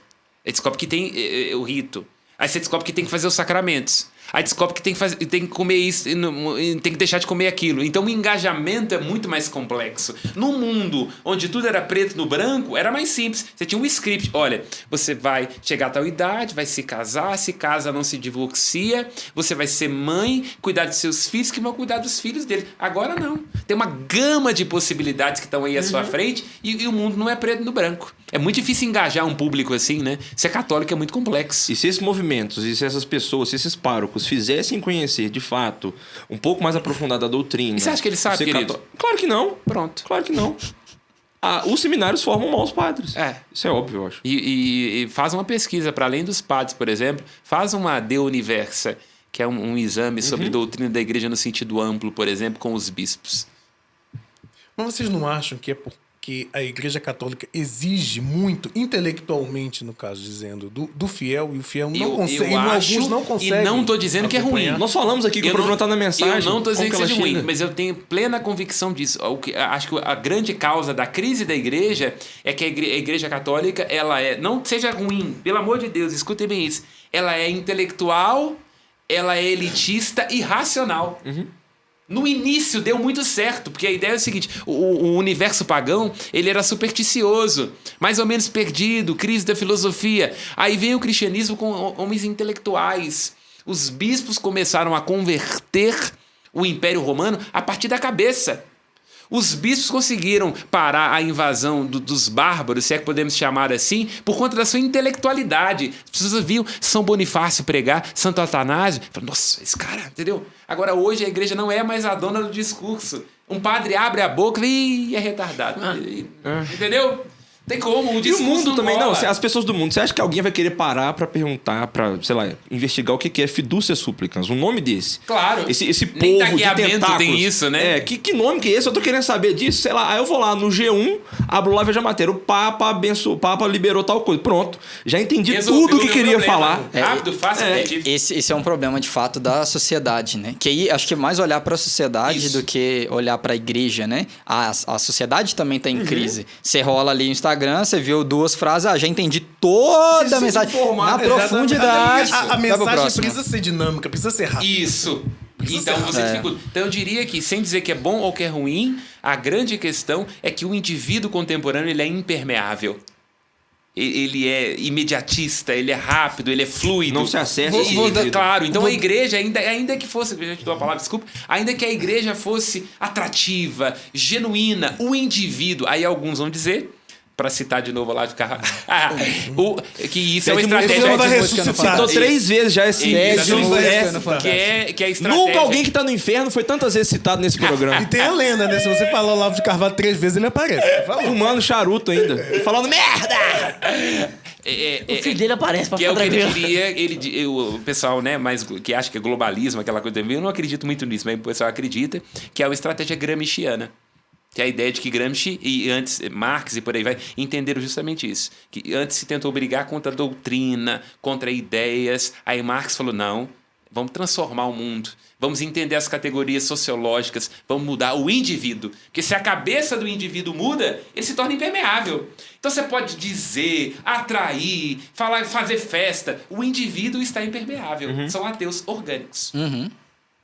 aí descobre que tem o rito, aí você descobre que tem que fazer os sacramentos. Aí descobre que tem que comer isso, tem que deixar de comer aquilo. Então o engajamento é muito mais complexo. No mundo onde tudo era preto no branco, era mais simples. Você tinha um script. Olha, você vai chegar a tal idade, vai se casar, se casa não se divorcia, você vai ser mãe, cuidar dos seus filhos, que vão cuidar dos filhos dele. Agora não. Tem uma gama de possibilidades que estão aí à sua frente e o mundo não é preto no branco. É muito difícil engajar um público assim, né? Ser católico é muito complexo. E se esses movimentos, e se essas pessoas, se esses párocos fizessem conhecer, de fato, um pouco mais aprofundada a doutrina... E você acha que eles sabem, ser querido? Claro que não. Pronto. Claro que não. Os seminários formam maus padres. É. Isso é óbvio, eu acho. E faz uma pesquisa, para além dos padres, por exemplo, faz uma De Universa, que é um exame sobre doutrina da igreja no sentido amplo, por exemplo, com os bispos. Mas vocês não acham que é porque a Igreja Católica exige muito, intelectualmente, no caso, dizendo, do fiel, e o fiel não consegue, alguns não conseguem. E não estou dizendo que é ruim. acompanhar? Nós falamos aqui que o problema está na mensagem. Eu não estou dizendo que como seja ela ruim, chega. mas eu tenho plena convicção disso. Acho que a grande causa da crise da igreja é que a igreja católica, ela não seja ruim, pelo amor de Deus, escutem bem isso. Ela é intelectual, ela é elitista e racional. No início deu muito certo, porque a ideia é o seguinte: o universo pagão, ele era supersticioso, mais ou menos perdido, crise da filosofia. Aí vem o cristianismo com homens intelectuais. Os bispos começaram a converter o Império Romano a partir da cabeça. Os bispos conseguiram parar a invasão dos bárbaros, se é que podemos chamar assim, por conta da sua intelectualidade. As pessoas viam São Bonifácio pregar, Santo Atanásio, falaram, nossa, esse cara, entendeu? Agora hoje a igreja não é mais a dona do discurso. Um padre abre a boca e é retardado. Entendeu? Tem como, o E o discurso mundo também, rola. não, as pessoas do mundo. Você acha que alguém vai querer parar pra perguntar, pra, sei lá, investigar o que é fidúcia supplicans? Um nome desse. Claro. Esse Nem povo de tagueamento tentáculos. tem isso, né? Que nome que é esse? Eu tô querendo saber disso, sei lá. Aí eu vou lá no G1, abro lá, vejo a matéria. O Papa abençoou, o Papa liberou tal coisa. Pronto. Já entendi Resolveu tudo o que meu queria problema. falar. Rápido, fácil, efetivo. Esse é um problema, de fato, da sociedade, né? Que aí, acho que é mais olhar para a sociedade Isso. do que olhar para a igreja, né? A sociedade também está em crise. Você rola ali no Instagram, você viu 2 frases, já entendi toda a mensagem. Na profundidade. A Vai pro mensagem próximo. precisa ser dinâmica, precisa ser rápida. Isso. Então você dificulta. Então eu diria que, sem dizer que é bom ou que é ruim, a grande questão é que o indivíduo contemporâneo ele é impermeável. Ele é imediatista, ele é rápido, ele é fluido. Não se acessa. Claro, então a igreja, ainda que fosse, eu te dou a palavra, desculpa, ainda que a igreja fosse atrativa, genuína, o indivíduo, aí alguns vão dizer, para citar de novo lá de carro, que isso é uma estratégia vai de ressuscitar. Citou 3 vezes já esse. que é a estratégia. Nunca alguém que tá no inferno foi tantas vezes citado nesse programa. E tem a lenda, né? Se você falar Olavo de Carvalho 3 vezes, ele aparece. Falou. Fumando charuto ainda. Falando merda! O filho dele aparece pra Que é ficar o que ele tranquilo. diria, o pessoal, né, mais que acha que é globalismo, aquela coisa, eu não acredito muito nisso, mas o pessoal acredita que é uma estratégia gramsciana. Que é a ideia de que Gramsci e antes Marx e por aí vai entenderam justamente isso. Que antes se tentou brigar contra a doutrina, contra ideias. Aí Marx falou, não, vamos transformar o mundo. Vamos entender as categorias sociológicas, vamos mudar o indivíduo. Porque se a cabeça do indivíduo muda, ele se torna impermeável. Então você pode dizer, atrair, falar, fazer festa. O indivíduo está impermeável. São ateus orgânicos.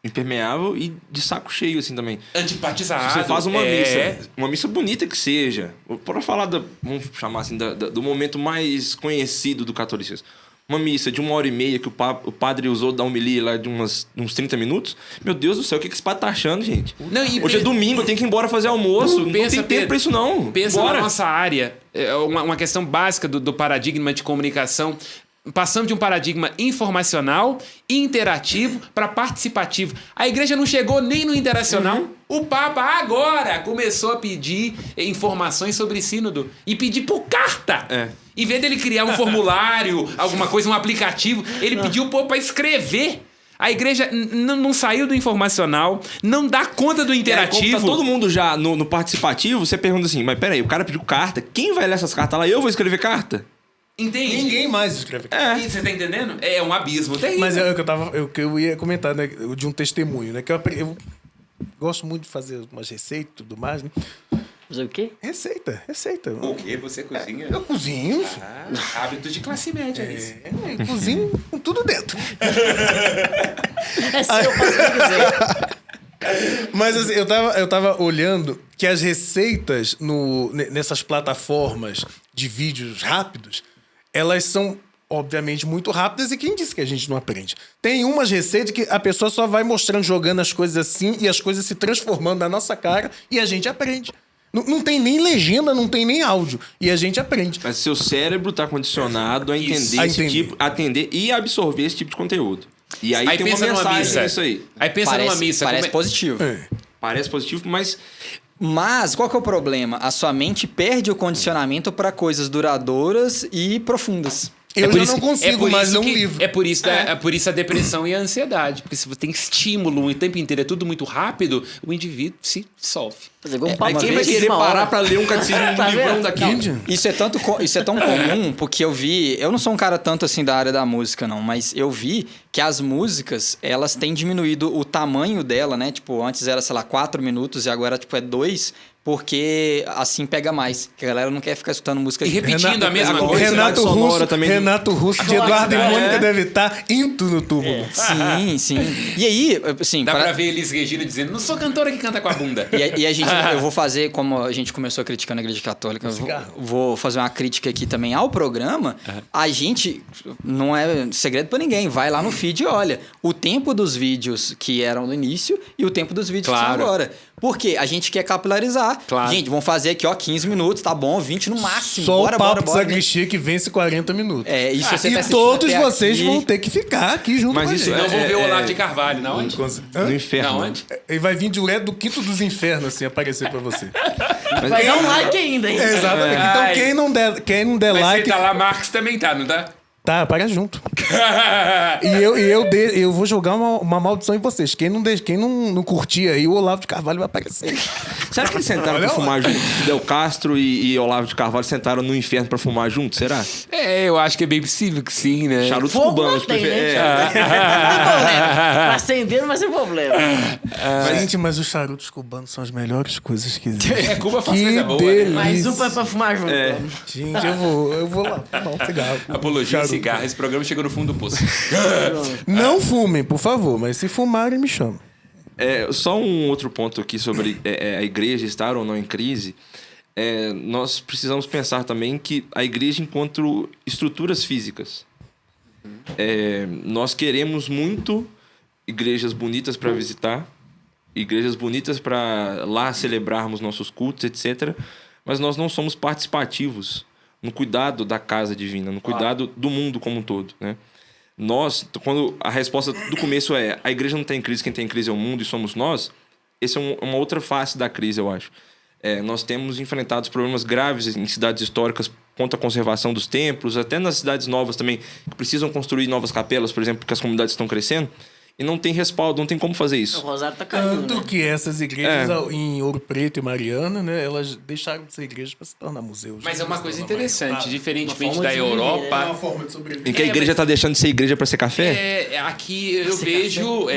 Impermeável e de saco cheio, assim, também. Antipatizado. Você faz uma missa bonita que seja. Para falar, vamos chamar assim, do momento mais conhecido do catolicismo. Uma missa de 1h30 que o padre usou da homilia lá de uns 30 minutos. Meu Deus do céu, o que esse padre tá achando, gente? Não, e Hoje é domingo, eu tenho que ir embora fazer almoço. Não tem tempo pra isso, não. Pensa Bora. na nossa área. É uma questão básica do paradigma de comunicação. Passamos de um paradigma informacional, interativo, para participativo. A igreja não chegou nem no interacional. O Papa agora começou a pedir informações sobre sínodo. E pedir por carta. Em vez dele criar um formulário, alguma coisa, um aplicativo, ele pediu o povo para escrever. A igreja não saiu do informacional, não dá conta do interativo. Tá todo mundo já no participativo, você pergunta assim, mas peraí, o cara pediu carta, quem vai ler essas cartas lá? Eu vou escrever carta? Entende? Ninguém mais escreve. Você tá entendendo? É um abismo terrível. Mas é o que eu ia comentar, né? De um testemunho, né? Que eu gosto muito de fazer umas receitas e tudo mais, né? Fazer o quê? Receita. O quê? Você cozinha? Eu cozinho. Hábitos de classe média, isso. Eu cozinho com tudo dentro. É seu, eu faço o que eu quiser. Mas assim, eu tava olhando que as receitas nessas plataformas de vídeos rápidos, elas são, obviamente, muito rápidas. E quem disse que a gente não aprende? Tem umas receitas que a pessoa só vai mostrando, jogando as coisas assim, e as coisas se transformando na nossa cara, e a gente aprende. Não tem nem legenda, não tem nem áudio. E a gente aprende. Mas seu cérebro tá condicionado a entender atender e absorver esse tipo de conteúdo. E aí tem uma pensa numa mensagem missa. nisso aí. Aí pensa numa missa. Parece como é- positivo. Parece positivo, mas Mas qual que é o problema? A sua mente perde o condicionamento para coisas duradouras e profundas. Eu já não consigo mais ler um livro. É por isso a depressão e a ansiedade. Porque se você tem estímulo o tempo inteiro, é tudo muito rápido, o indivíduo se dissolve. Fazer igual um aí papo, quem uma vai vez, querer uma hora. parar pra ler um catecismo Tá um livrão vendo? daquilo? Isso é tão comum, porque eu não sou um cara tanto assim da área da música, não, mas eu vi que as músicas, elas têm diminuído o tamanho dela, né? Tipo, antes era, sei lá, 4 minutos e agora, tipo, é 2, porque assim pega mais. Que a galera não quer ficar escutando música E repetindo a mesma coisa. Renato sonora Russo, também. Renato Russo de Eduardo e Mônica deve estar indo no túmulo. Sim. E aí, assim... Dá pra ver Elis Regina dizendo, não sou cantora que canta com a bunda. E a gente, eu vou fazer, como a gente começou criticando a Igreja Católica, eu vou fazer uma crítica aqui também ao programa. A gente, não é segredo pra ninguém, vai lá no feed e olha o tempo dos vídeos que eram no início e o tempo dos vídeos que Claro. são agora. Porque a gente quer capilarizar. Claro. Gente, vamos fazer aqui, ó, 15 minutos, tá bom, 20 no máximo. Só bora, o papo bora, bora. sagristia que vence 40 minutos. É, isso você E tá assistindo todos até vocês aqui. vão ter que ficar aqui junto Mas com a isso gente. Não vou ver o Olavo de Carvalho, na onde? No inferno. Na onde? Ele vai vir direto do quinto dos infernos, assim, aparecer pra você. Vai dar um like ainda, hein? Exatamente. Então, Ai. quem não der Mas like, você tá lá, Marx também tá, não tá? tá, para junto. Eu vou jogar uma maldição em vocês. Quem não curtir aí, o Olavo de Carvalho vai aparecer. Será que eles sentaram Olha pra lá. fumar juntos? Fidel Castro e Olavo de Carvalho sentaram no inferno pra fumar juntos? Será? Eu acho que é bem possível que sim, né? Charutos Fogo cubanos. não tem, né? É. Não tem problema. Pra acender não vai ser problema. Gente, mas os charutos cubanos são as melhores coisas que existem. Cuba faz Que coisa boa, né? delícia. Mais um pra fumar junto. Gente, eu vou lá fumar um cigarro. Apologia Charuto. cigarro. Esse programa chegou no fundo do poço. Não fumem, por favor, mas se fumarem, me chamam. Só um outro ponto aqui sobre a igreja estar ou não em crise. Nós precisamos pensar também que a igreja enquanto estruturas físicas. Nós queremos muito igrejas bonitas para visitar, igrejas bonitas para lá celebrarmos nossos cultos, etc. Mas nós não somos participativos no cuidado da casa divina, no cuidado do mundo como um todo, né? Quando a resposta do começo é a igreja não tem crise, quem tem crise é o mundo e somos nós, essa é uma outra face da crise, eu acho. Nós temos enfrentado problemas graves em cidades históricas quanto à conservação dos templos, até nas cidades novas também, que precisam construir novas capelas, por exemplo, porque as comunidades estão crescendo, e não tem respaldo, não tem como fazer O isso. Rosário tá caindo, Tanto né? que essas igrejas em Ouro Preto e Mariana, né, elas deixaram de ser igrejas para se tornar museus. Mas é uma coisa interessante, diferentemente Uma forma da de sobreviver, Europa. É uma forma de sobreviver. Em que a igreja está deixando de ser igreja para ser café? Aqui eu vejo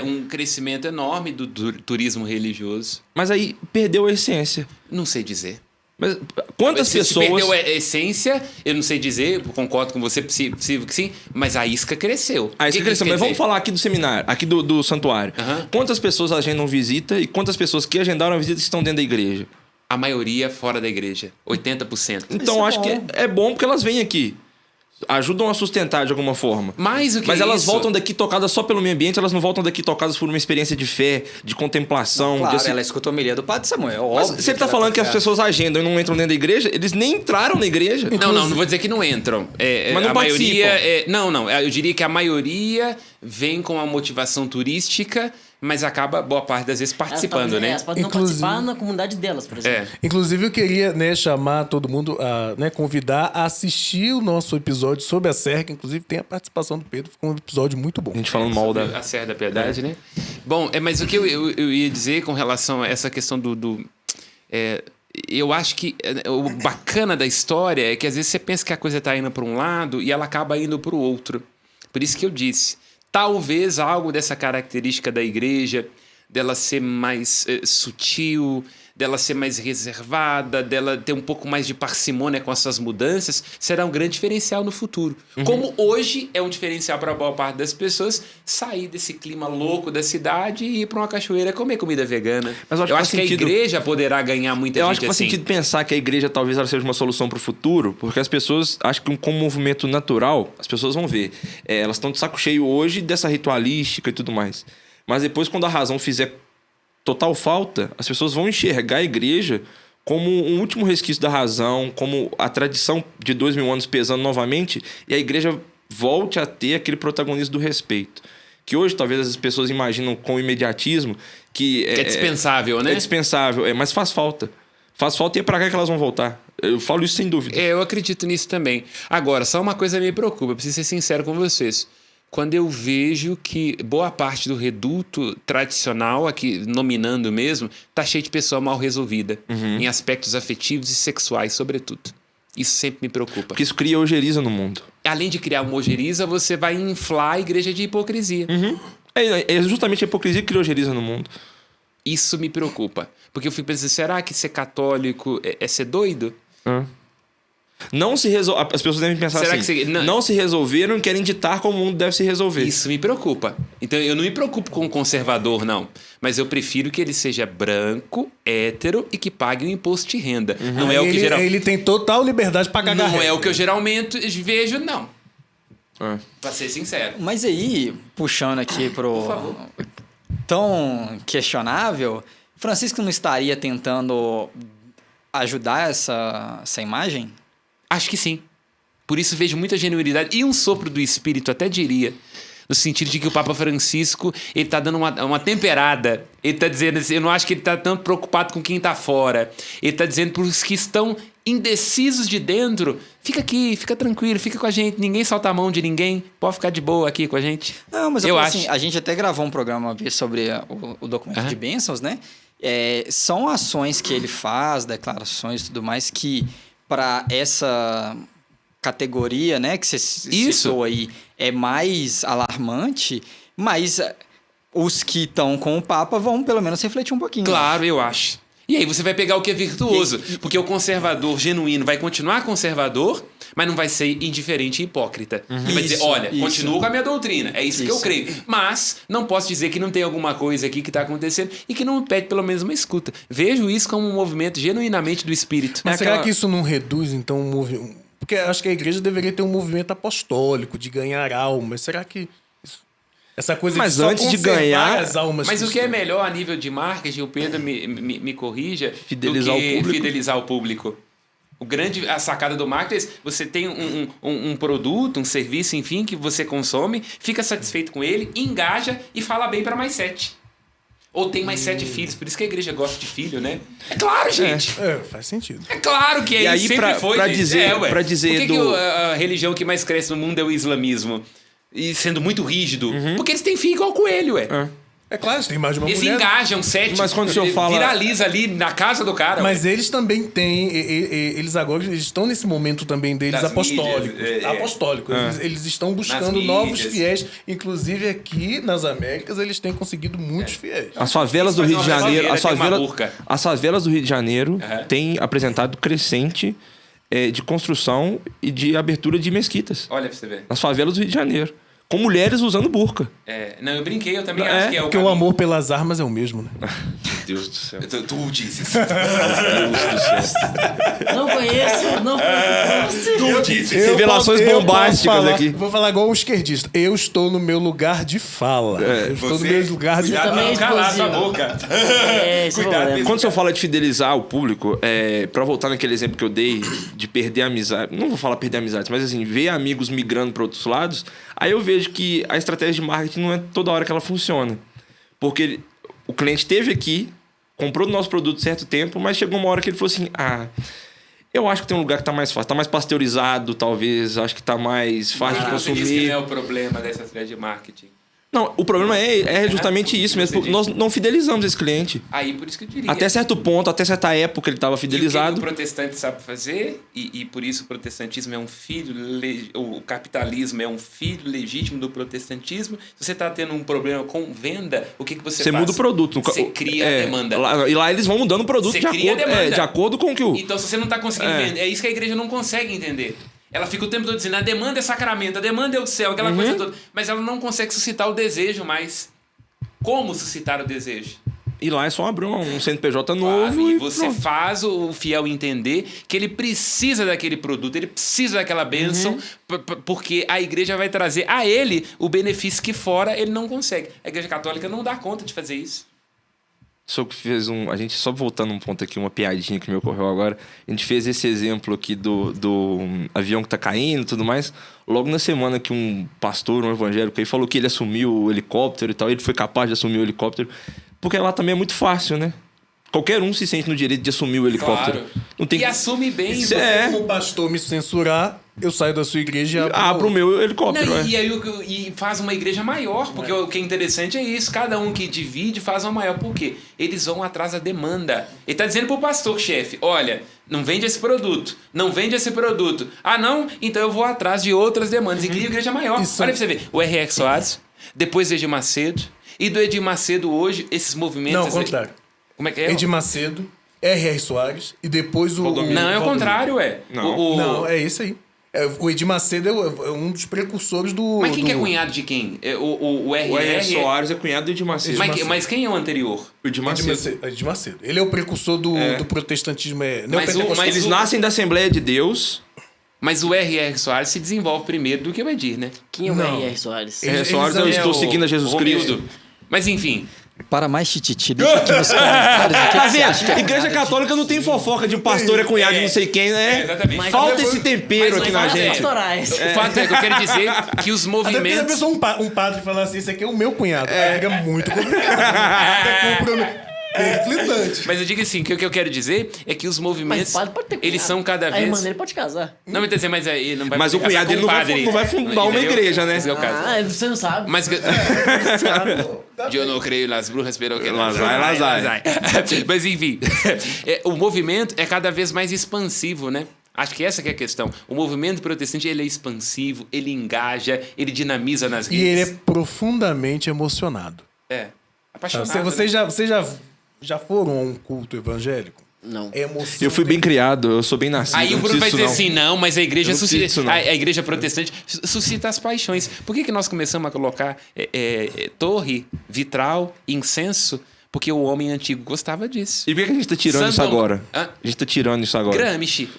um crescimento enorme do turismo religioso. Mas aí perdeu a essência. Não sei dizer. Mas quantas Se pessoas... perdeu a essência, eu não sei dizer, eu concordo com você, possível que sim, mas a isca cresceu. Ah, isso O que cresceu. quer Mas vamos dizer? falar aqui do seminário, aqui do santuário. Aham. Quantas pessoas agendam visita e quantas pessoas que agendaram a visita estão dentro da igreja? A maioria fora da igreja, 80%. Então Isso é acho bom. que é bom porque elas vêm aqui. Ajudam a sustentar de alguma forma. Mais o que Mas elas isso? voltam daqui tocadas só pelo meio ambiente, elas não voltam daqui tocadas por uma experiência de fé, de contemplação. Claro, de ela escutou a homilia do Padre Samuel, Mas óbvio. se ele tá falando que as pessoas agendam e não entram dentro da igreja, eles nem entraram na igreja. Não vou dizer que não entram. Mas não a maioria. participam. Eu diria que a maioria vem com a motivação turística, mas acaba boa parte das vezes participando, né? Elas podem não Inclusive- participar na comunidade delas, por exemplo. Inclusive, eu queria, né, chamar todo mundo, convidar a assistir o nosso episódio sobre a Serra, que inclusive tem a participação do Pedro, ficou um episódio muito bom. A gente falando mal da... A Serra da Piedade, né? Bom, mas o que eu ia dizer com relação a essa questão eu acho que o bacana da história é que às vezes você pensa que a coisa está indo para um lado e ela acaba indo para o outro. Por isso que eu disse, talvez algo dessa característica da igreja, dela ser mais sutil, dela ser mais reservada, dela ter um pouco mais de parcimônia com essas mudanças, será um grande diferencial no futuro. Como hoje é um diferencial para a boa parte das pessoas sair desse clima louco da cidade e ir para uma cachoeira comer comida vegana. Mas eu acho que faz que sentido. a igreja poderá ganhar muita Eu gente acho que faz assim. sentido pensar que a igreja talvez ela seja uma solução para o futuro, porque as pessoas, acho que como um movimento natural, as pessoas vão ver. Elas estão de saco cheio hoje dessa ritualística e tudo mais. Mas depois, quando a razão fizer total falta, as pessoas vão enxergar a igreja como um último resquício da razão, como a tradição de 2000 anos pesando novamente, e a igreja volte a ter aquele protagonismo do respeito. Que hoje talvez as pessoas imaginam com imediatismo que É dispensável, né? É dispensável, mas faz falta. Faz falta e é pra cá que elas vão voltar. Eu falo isso sem dúvida. Eu acredito nisso também. Agora, só uma coisa me preocupa, eu preciso ser sincero com vocês. Quando eu vejo que boa parte do reduto tradicional, aqui nominando mesmo, tá cheio de pessoa mal resolvida, em aspectos afetivos e sexuais, sobretudo. Isso sempre me preocupa. Porque isso cria ojeriza no mundo. Além de criar uma ojeriza, você vai inflar a igreja de hipocrisia. É justamente a hipocrisia que cria ojeriza no mundo. Isso me preocupa. Porque eu fico pensando, será que ser católico é ser doido? Não se resol... As pessoas devem pensar Será assim. que não se resolveram e querem ditar como o mundo deve se resolver. Isso me preocupa. Então, eu não me preocupo com o conservador, não. Mas eu prefiro que ele seja branco, hétero e que pague um imposto de renda. Não é o que Ele tem total liberdade para cagar Não é regra. o que eu geralmente vejo, não. Pra ser sincero. Mas aí, puxando aqui pro favor. tão questionável, Francisco não estaria tentando ajudar essa imagem? Acho que sim. Por isso vejo muita genuinidade e um sopro do espírito, até diria. No sentido de que o Papa Francisco, ele tá dando uma temperada. Ele tá dizendo assim, eu não acho que ele tá tão preocupado com quem tá fora. Ele tá dizendo pros que estão indecisos de dentro, fica aqui, fica tranquilo, fica com a gente, ninguém solta a mão de ninguém, pode ficar de boa aqui com a gente. Não, mas eu acho. acho. Assim, a gente até gravou um programa uma vez sobre o documento de bênçãos, né? São ações que ele faz, declarações e tudo mais, que para essa categoria, né, que você citou aí, é mais alarmante, mas os que estão com o Papa vão pelo menos refletir um pouquinho. Claro, eu acho. E aí você vai pegar o que é virtuoso, porque o conservador genuíno vai continuar conservador, mas não vai ser indiferente e hipócrita. Ele vai dizer, olha, continuo com a minha doutrina, é isso que eu creio. Mas não posso dizer que não tem alguma coisa aqui que está acontecendo e que não pede pelo menos uma escuta. Vejo isso como um movimento genuinamente do espírito. Mas será que isso não reduz, então, o movimento? Porque acho que a igreja deveria ter um movimento apostólico, de ganhar almas. Será que essa coisa Mas de só antes de conservar ganhar- as almas... Mas o que é cristãs? melhor a nível de marketing, o Pedro me corrija, Fidelizar do o que público. fidelizar o público. A sacada do marketing é você tem um produto, um serviço, enfim, que você consome, fica satisfeito com ele, engaja e fala bem para mais 7. Ou tem mais 7 filhos, por isso que a igreja gosta de filho, né? É claro, gente. Faz sentido. É claro que E aí, sempre foi. pra gente. dizer- ué. pra dizer Por que do- que a religião que mais cresce no mundo é o islamismo? E sendo muito rígido. Porque eles têm filho igual coelho, ué. É claro, tem mais de uma Eles mulher. engajam 7. Mas quando o senhor fala- Viraliza ali na casa do cara. Mas ué. eles também têm... Eles agora eles estão nesse momento também deles Das apostólicos. mídias, apostólicos. Eles estão buscando Nas novos mídias. fiéis. Inclusive aqui nas Américas eles têm conseguido muitos fiéis. As favelas do Faz Rio de uma Janeiro, favela, as favelas do Rio de Janeiro Aham. têm apresentado crescente de construção e de abertura de mesquitas. Olha pra você ver. Nas favelas do Rio de Janeiro. Com mulheres usando burca. Não, eu brinquei, eu também É, acho que é o Porque o caminho. amor pelas armas é o mesmo, né? Meu Deus do céu. Tu dizes. Não conheço, não conheço. Tu dizes. Revelações Eu posso bombásticas falar- aqui. Vou falar igual um esquerdista. Eu estou no meu lugar de fala. Eu estou no meu lugar de Cuidado fala. também pra não calar sua explosivo. boca. É, esse é o Cuidado, problema. Quando o senhor fala de fidelizar o público, pra voltar naquele exemplo que eu dei de perder a amizade, não vou falar perder amizades, mas assim, ver amigos migrando para outros lados, aí eu vejo que a estratégia de marketing não é toda hora que ela funciona. Porque o cliente esteve aqui, comprou o nosso produto certo tempo, mas chegou uma hora que ele falou assim, eu acho que tem um lugar que tá mais fácil, tá mais pasteurizado, talvez, acho que tá mais fácil de Você disse que consumir. não é o problema dessa estratégia de marketing. Não, o problema é justamente isso mesmo, porque nós não fidelizamos esse cliente. Aí, por isso que eu diria. Até certo ponto, até certa época ele estava E o que fidelizado. o protestante sabe fazer, e por isso o protestantismo é um filho, o capitalismo é um filho legítimo do protestantismo. Se você está tendo um problema com venda, o que você Você faz? muda o produto. Você cria a demanda. E lá eles vão mudando o produto Você de cria a acordo, demanda. de acordo com o que o... Então, se você não está conseguindo vender, é isso que a igreja não consegue entender. Ela fica o tempo todo dizendo, a demanda é sacramento, a demanda é o céu, aquela coisa toda. Mas ela não consegue suscitar o desejo mais. Como suscitar o desejo? E lá é só abrir um CNPJ Claro, novo e e você pronto. faz o fiel entender que ele precisa daquele produto, ele precisa daquela bênção, porque a igreja vai trazer a ele o benefício que fora ele não consegue. A igreja católica não dá conta de fazer isso. Só que fez a gente, só voltando um ponto aqui, uma piadinha que me ocorreu agora. A gente fez esse exemplo aqui do avião que tá caindo e tudo mais. Logo na semana que um pastor, um evangélico aí, falou que ele assumiu o helicóptero e tal. Ele foi capaz de assumir o helicóptero. Porque lá também é muito fácil, né? Qualquer um se sente no direito de assumir o helicóptero. Claro. Não tem E assume bem. Isso é. Se o pastor me censurar, eu saio da sua igreja e Abra o meu helicóptero, Não, é. e aí e faz uma igreja maior, porque o que é interessante é isso. Cada um que divide faz uma maior. Por quê? Eles vão atrás da demanda. Ele está dizendo pro pastor-chefe, olha, não vende esse produto, não vende esse produto. Ah, não? Então eu vou atrás de outras demandas. E cria igreja maior. Isso. Olha pra você ver. O R.R. Soares, depois Edir Macedo. E do Edir Macedo hoje, esses movimentos... Não, ao contrário. Como é que é? Edir Macedo, R.R. Soares e depois o... Não, é o Valdomiro. contrário, ué. Não. Não, é isso aí. O Edir Macedo é um dos precursores do... Mas quem que é do- cunhado de quem? O R.R. O R.R. Soares é cunhado do Edir Macedo. Mas quem é o anterior? O Edir Macedo. Edir Macedo. Ele é o precursor do protestantismo. Mas neopentecostal. mas Eles nascem da Assembleia de Deus. Mas o R.R. Soares se desenvolve primeiro do que o Edir, né? Quem é o Não. R.R. Soares? Ele- Soares, eu eles- estou é o- seguindo a Jesus Cristo. Romildo. Mas enfim, Para mais tititi, deixa aqui nos comentários. O que Tá que você acha que vendo? é Igreja nada de- Católica não tem fofoca de pastor é cunhado de não sei quem, né? exatamente. Mas- Falta esse tempero mas aqui não na fala gente. Pastorais. o fato é que eu quero dizer que os Até porque a movimentos... pessoa, um padre falar assim, esse aqui é o meu cunhado. Aí fica muito complicado. É conflitante. Mas eu digo assim, que o que eu quero dizer é que os Mas movimentos, o padre pode ter eles cunhado. são cada A vez... irmã dele pode casar. Não, mas, mas aí não vai... Mas o cunhado dele não vai fundar uma igreja, né? Esse é o caso. Ah, você não sabe. Mas... Você sabe. Eu não creio nas bruxas, pero que Lazai. Mas enfim, o movimento é cada vez mais expansivo, né? Acho que essa que é a questão. O movimento protestante, ele é expansivo, ele engaja, ele dinamiza nas E ele é redes. profundamente emocionado. Apaixonado. Vocês já foram a um culto evangélico? Não. É emoção. Eu fui bem criado, eu sou bem nascido. Aí o não Bruno vai preciso dizer disso, assim, não, mas a igreja Eu não preciso disso, não. a igreja protestante suscita as paixões. Por que nós começamos a colocar torre, vitral, incenso? Porque o homem antigo gostava disso. E por que a gente tá tirando Santo isso agora? Hã? A gente tá tirando isso agora. Gramsci.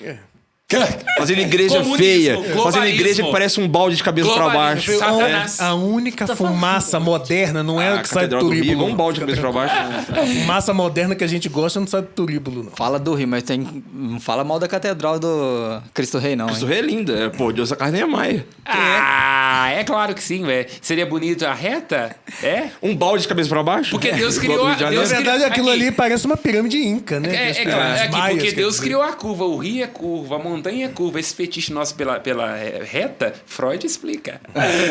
Fazendo igreja Comunismo, feia. globalismo. Fazendo igreja que parece um balde de cabeça pra Globalismo. baixo. Satanás. A única Tá falando. fumaça moderna não é A a que sai do Catedral do Rio, turíbulo. um balde de cabeça pra baixo. A fumaça moderna que a gente gosta não sai do turíbulo, não. Fala do Rio, mas não fala mal da Catedral do Cristo Rei, não. Isso Hein? é linda. Pô, Deus a carne é maia. É claro que sim, velho. Seria bonito a reta? É? Um balde de cabeça pra baixo? Porque Deus Igual criou do a... Rio de Janeiro. Na Deus verdade, criou- aquilo aqui. ali parece uma pirâmide inca, né? É As claro, aqui, maias, porque quer Deus dizer. criou a curva, o rio é curva, a montanha é curva. Esse fetiche nosso pela reta, Freud explica.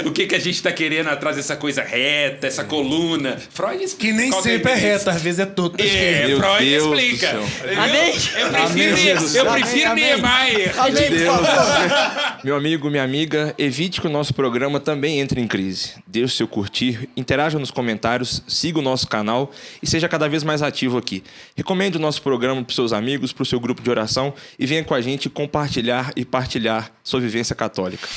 O que a gente tá querendo atrás dessa coisa reta, essa coluna. Freud explica. Que nem Qual sempre é diferença. reta, às vezes é todo. É, Meu Freud Deus do explica. céu. Amém. Eu prefiro Niemeyer. Meu amigo, minha amiga, evite que o nosso programa também entre em crise. Dê o seu curtir, interaja nos comentários, siga o nosso canal e seja cada vez mais ativo aqui. Recomende o nosso programa para os seus amigos, para o seu grupo de oração e venha com a gente compartilhar e partilhar sua vivência católica.